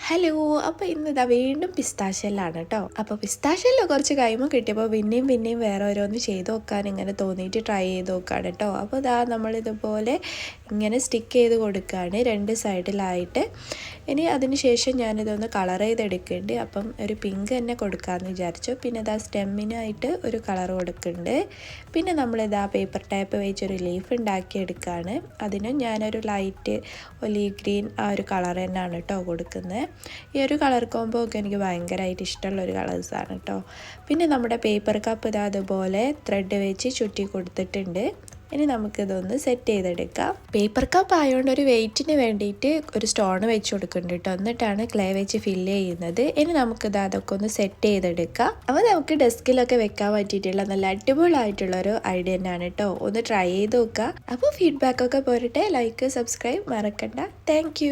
Hello, അപ്പോൾ ഇന്ന് ഇതാ വീണ്ടും പിസ്താഷ്യലാണ് കേട്ടോ. അപ്പോൾ പിസ്താഷ്യല്ലോ കുറച്ച് കഴിയുമ്പോൾ കിട്ടിയപ്പോൾ പിന്നെയും വേറെ ഓരോന്ന് ചെയ്ത് നോക്കാൻ ഇങ്ങനെ തോന്നിയിട്ട് ട്രൈ ചെയ്ത് നോക്കുകയാണ് കേട്ടോ. അപ്പോൾ ഇതാ നമ്മളിതുപോലെ ഇങ്ങനെ സ്റ്റിക്ക് ചെയ്ത് കൊടുക്കുകയാണ് രണ്ട് സൈഡിലായിട്ട്. ഇനി അതിന് ശേഷം ഞാനിതൊന്ന് കളർ ചെയ്തെടുക്കുന്നുണ്ട്. അപ്പം ഒരു പിങ്ക് തന്നെ കൊടുക്കാമെന്ന് വിചാരിച്ചു. പിന്നെ ഇതാ സ്റ്റെമ്മിനായിട്ട് ഒരു കളർ കൊടുക്കുന്നുണ്ട്. പിന്നെ നമ്മളിതാ പേപ്പർ ടൈപ്പ് വെച്ചൊരു ലീഫ് ഉണ്ടാക്കിയെടുക്കുകയാണ്. അതിനും ഞാനൊരു ലൈറ്റ് ഒലീവ് ഗ്രീൻ ആ ഒരു കളർ തന്നെയാണ് കേട്ടോ കൊടുക്കുന്നത്. ഈ ഒരു കളർ കോംബോ ഒക്കെ എനിക്ക് ഭയങ്കരമായിട്ട് ഇഷ്ടമുള്ളൊരു കളേഴ്സാണ് കേട്ടോ. പിന്നെ നമ്മുടെ പേപ്പർ കപ്പ് ഇതാ അതുപോലെ ത്രെഡ് വെച്ച് ചുറ്റി കൊടുത്തിട്ടുണ്ട്. ഇനി നമുക്കിതൊന്ന് സെറ്റ് ചെയ്തെടുക്കാം. പേപ്പർ കപ്പ് ആയതുകൊണ്ട് ഒരു വെയിറ്റിന് വേണ്ടിയിട്ട് ഒരു സ്റ്റോൺ വെച്ച് കൊടുക്കുന്നുണ്ട് കേട്ടോ. എന്നിട്ടാണ് ക്ലേ വെച്ച് ഫില്ല് ചെയ്യുന്നത്. ഇനി നമുക്കിത് അതൊക്കെ ഒന്ന് സെറ്റ് ചെയ്തെടുക്കാം. അപ്പോൾ നമുക്ക് ഡെസ്കിലൊക്കെ വെക്കാൻ പറ്റിയിട്ടുള്ള നല്ല അടിപൊളിയായിട്ടുള്ളൊരു ഐഡിയ തന്നെയാണ് കേട്ടോ. ഒന്ന് ട്രൈ ചെയ്ത് നോക്കുക. അപ്പോൾ ഫീഡ്ബാക്കൊക്കെ പോരട്ടെ. ലൈക്ക് സബ്സ്ക്രൈബ് മറക്കണ്ട. താങ്ക്